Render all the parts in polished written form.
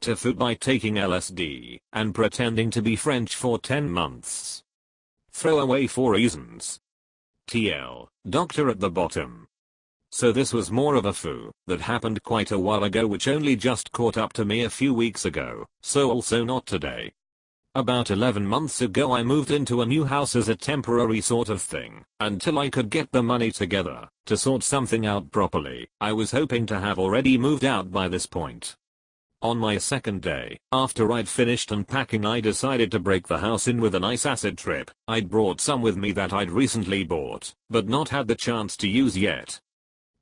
TIFU by taking LSD and pretending to be French for 10 months. Throwaway 4 reasons. TL, doctor at the bottom. So this was more of a foo that happened quite a while ago, which only just caught up to me a few weeks ago, so also not today. About 11 months ago I moved into a new house as a temporary sort of thing, until I could get the money together to sort something out properly. I was hoping to have already moved out by this point. On my second day, after I'd finished unpacking, I decided to break the house in with a nice acid trip. I'd brought some with me that I'd recently bought, but not had the chance to use yet.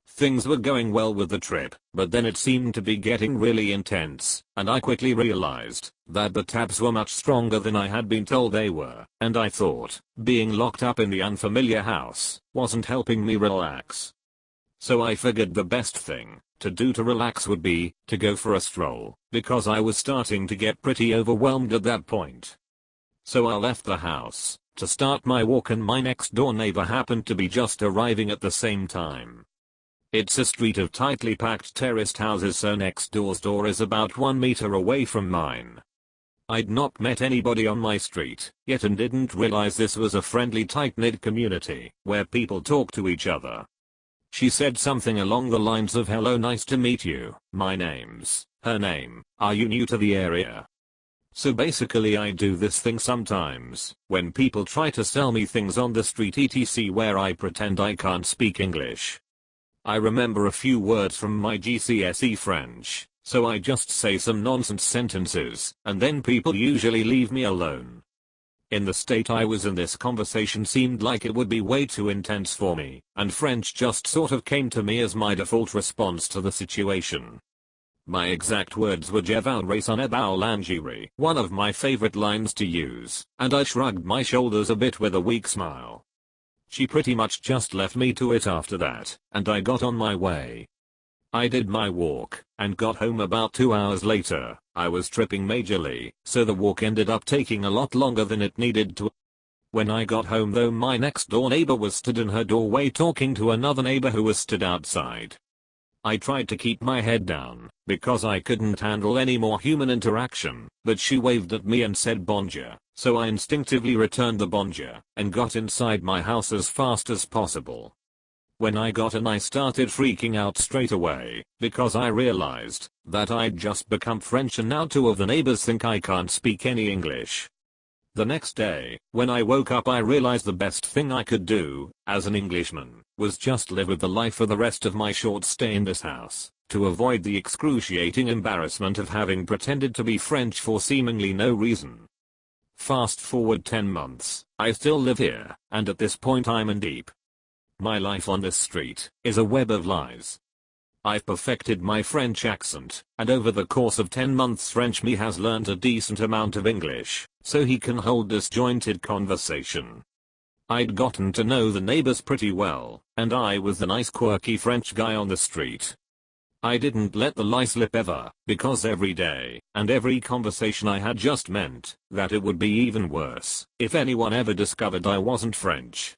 Things were going well with the trip, but then it seemed to be getting really intense, and I quickly realized that the tabs were much stronger than I had been told they were, and I thought being locked up in the unfamiliar house wasn't helping me relax. So I figured the best thing to do to relax would be to go for a stroll, because I was starting to get pretty overwhelmed at that point. So I left the house to start my walk, and my next door neighbor happened to be just arriving at the same time. It's a street of tightly packed terraced houses, so next door's door is about 1 meter away from mine. I'd not met anybody on my street yet and didn't realize this was a friendly, tight-knit community where people talk to each other. She said something along the lines of, "Hello, nice to meet you, my name's," her name, "Are you new to the area?" So basically I do this thing sometimes when people try to sell me things on the street etc, where I pretend I can't speak English. I remember a few words from my GCSE French, so I just say some nonsense sentences, and then people usually leave me alone. In the state I was in, this conversation seemed like it would be way too intense for me, and French just sort of came to me as my default response to the situation. My exact words were "Je voudrais un ébau lingerie," one of my favorite lines to use, and I shrugged my shoulders a bit with a weak smile. She pretty much just left me to it after that, and I got on my way. I did my walk, and got home about 2 hours later. I was tripping majorly, so the walk ended up taking a lot longer than it needed to. When I got home though, my next door neighbor was stood in her doorway talking to another neighbor who was stood outside. I tried to keep my head down, because I couldn't handle any more human interaction, but she waved at me and said bonjour, so I instinctively returned the bonjour, and got inside my house as fast as possible. When I got in I started freaking out straight away, because I realized that I'd just become French and now 2 of the neighbors think I can't speak any English. The next day, when I woke up, I realized the best thing I could do, as an Englishman, was just live with the life for the rest of my short stay in this house, to avoid the excruciating embarrassment of having pretended to be French for seemingly no reason. Fast forward 10 months, I still live here, and at this point I'm in deep. My life on this street is a web of lies. I've perfected my French accent, and over the course of 10 months French me has learned a decent amount of English, so he can hold disjointed conversation. I'd gotten to know the neighbors pretty well, and I was the nice quirky French guy on the street. I didn't let the lie slip ever, because every day, and every conversation I had just meant that it would be even worse if anyone ever discovered I wasn't French.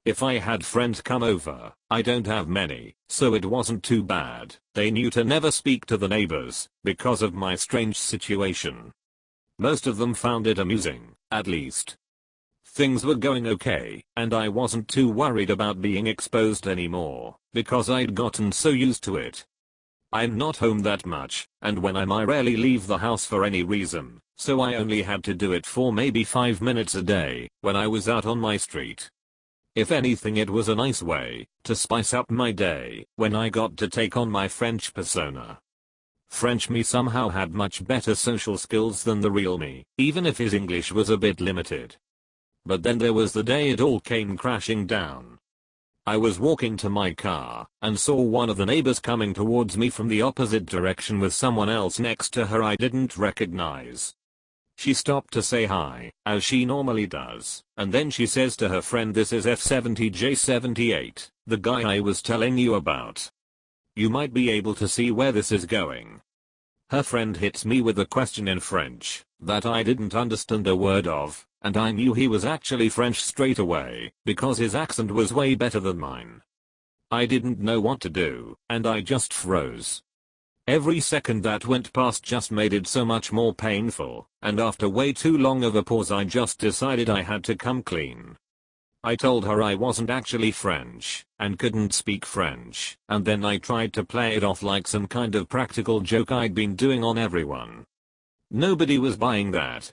If I had friends come over, I don't have many, so it wasn't too bad. They knew to never speak to the neighbors because of my strange situation. Most of them found it amusing, at least. Things were going okay, and I wasn't too worried about being exposed anymore, because I'd gotten so used to it. I'm not home that much, and when I rarely leave the house for any reason, so I only had to do it for maybe 5 minutes a day when I was out on my street. If anything, it was a nice way to spice up my day when I got to take on my French persona. French me somehow had much better social skills than the real me, even if his English was a bit limited. But then there was the day it all came crashing down. I was walking to my car and saw one of the neighbors coming towards me from the opposite direction with someone else next to her I didn't recognize. She stopped to say hi, as she normally does, and then she says to her friend, "This is F70J78, the guy I was telling you about. You might be able to see where this is going." Her friend hits me with a question in French that I didn't understand a word of, and I knew he was actually French straight away, because his accent was way better than mine. I didn't know what to do, and I just froze. Every second that went past just made it so much more painful, and after way too long of a pause I just decided I had to come clean. I told her I wasn't actually French, and couldn't speak French, and then I tried to play it off like some kind of practical joke I'd been doing on everyone. Nobody was buying that.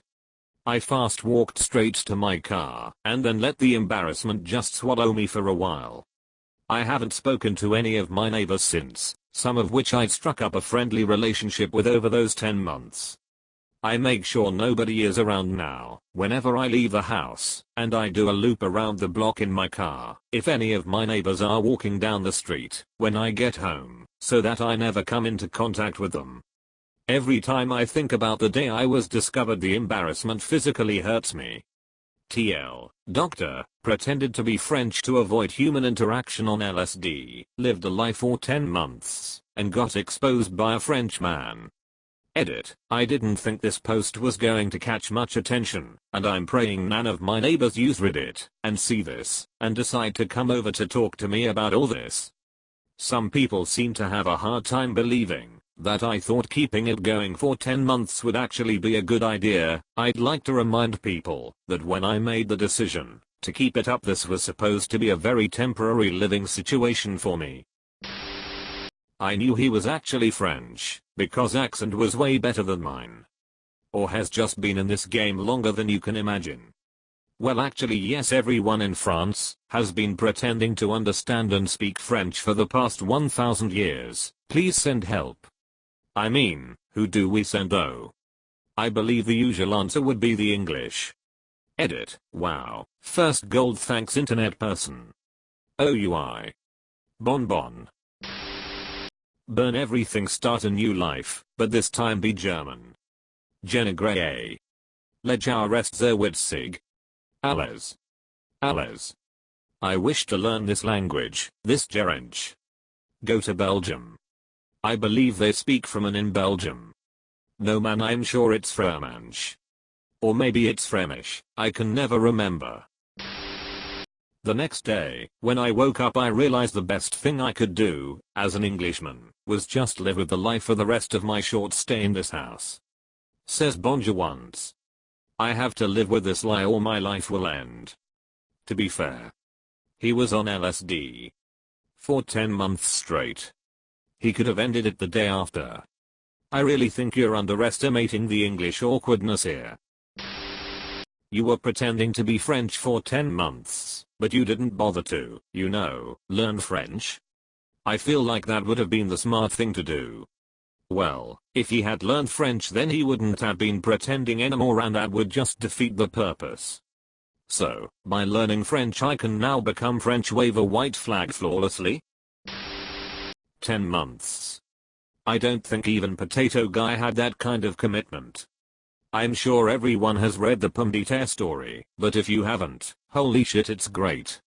I fast walked straight to my car, and then let the embarrassment just swallow me for a while. I haven't spoken to any of my neighbors since, some of which I'd struck up a friendly relationship with over those 10 months. I make sure nobody is around now, whenever I leave the house, and I do a loop around the block in my car, if any of my neighbors are walking down the street, when I get home, so that I never come into contact with them. Every time I think about the day I was discovered, the embarrassment physically hurts me. TL, doctor, pretended to be French to avoid human interaction on LSD, lived a life for 10 months, and got exposed by a French man. Edit, I didn't think this post was going to catch much attention, and I'm praying none of my neighbors use Reddit, and see this, and decide to come over to talk to me about all this. Some people seem to have a hard time believing that I thought keeping it going for 10 months would actually be a good idea. I'd like to remind people that when I made the decision to keep it up, this was supposed to be a very temporary living situation for me. I knew he was actually French, because accent was way better than mine. Or has just been in this game longer than you can imagine. Well, actually yes, everyone in France has been pretending to understand and speak French for the past 1000 years. Please send help. I mean, who do we send though? I believe the usual answer would be the English. Edit, wow, first gold thanks internet person. OUI. Bonbon. Burn everything, start a new life, but this time be German. Jenna Gray. Lejar rest Zerwitzig. Alles. Alles. I wish to learn this language, this Gerench. Go to Belgium. I believe they speak Fremen in Belgium. No man, I'm sure it's Fremanche. Or maybe it's Flemish, I can never remember. The next day, when I woke up, I realized the best thing I could do, as an Englishman, was just live with the life for the rest of my short stay in this house. Says Bonja once. I have to live with this lie or my life will end. To be fair, he was on LSD. For 10 months straight. He could have ended it the day after. I really think you're underestimating the English awkwardness here. You were pretending to be French for 10 months, but you didn't bother to, learn French. I feel like that would have been the smart thing to do. Well, if he had learned French, then he wouldn't have been pretending anymore, and that would just defeat the purpose. So, by learning French I can now become French, wave a white flag flawlessly? 10 months. I don't think even Potato Guy had that kind of commitment. I'm sure everyone has read the Pumdita story, but if you haven't, holy shit, it's great.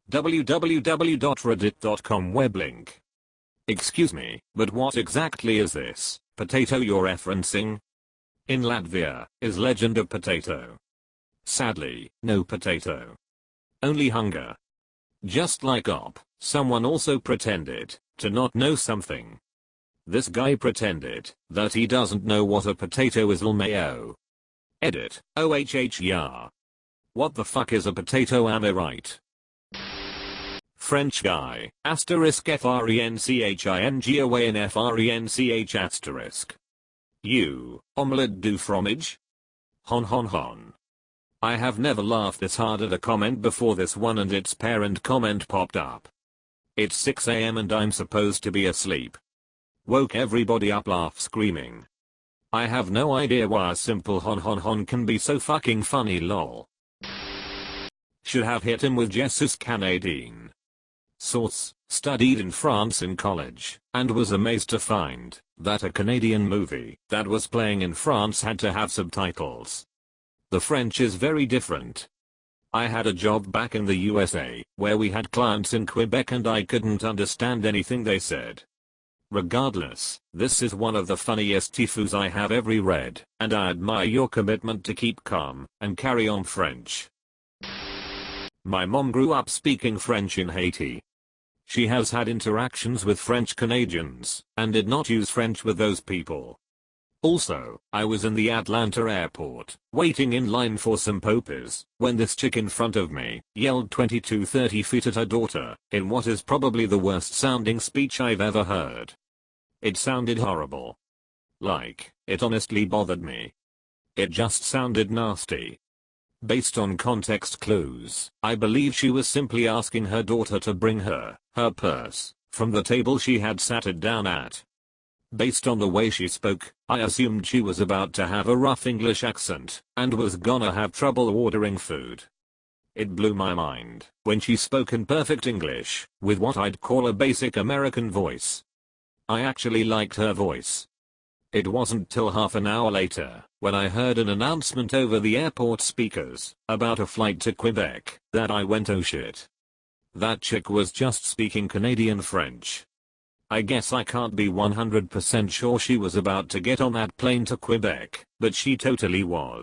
www.reddit.com web link. Excuse me, but what exactly is this potato you're referencing? In Latvia, is Legend of Potato. Sadly, no potato. Only hunger. Just like Op, someone also pretended to not know something. This guy pretended that he doesn't know what a potato is. LMAO. Edit, OHH yeah. What the fuck is a potato, am I right? French guy, asterisk FRENCHING away in FRENCH asterisk. You, omelette du fromage? Hon hon hon. I have never laughed this hard at a comment before this one, and its parent comment popped up. It's 6 AM and I'm supposed to be asleep. Woke everybody up, laugh screaming. I have no idea why a simple hon hon hon can be so fucking funny, lol. Should have hit him with Jesus Canadien. Source, studied in France in college, and was amazed to find that a Canadian movie that was playing in France had to have subtitles. The French is very different. I had a job back in the USA, where we had clients in Quebec and I couldn't understand anything they said. Regardless, this is one of the funniest TIFUs I have ever read, and I admire your commitment to keep calm and carry on French. My mom grew up speaking French in Haiti. she has had interactions with French Canadians and did not use French with those people. Also, I was in the Atlanta airport, waiting in line for some poppies, when this chick in front of me yelled 22-30 feet at her daughter, in what is probably the worst sounding speech I've ever heard. It sounded horrible. Like, it honestly bothered me. It just sounded nasty. Based on context clues, I believe she was simply asking her daughter to bring her purse, from the table she had sat it down at. Based on the way she spoke, I assumed she was about to have a rough English accent, and was gonna have trouble ordering food. It blew my mind when she spoke in perfect English, with what I'd call a basic American voice. I actually liked her voice. It wasn't till half an hour later, when I heard an announcement over the airport speakers, about a flight to Quebec, that I went oh shit. That chick was just speaking Canadian French. I guess I can't be 100% sure she was about to get on that plane to Quebec, but she totally was.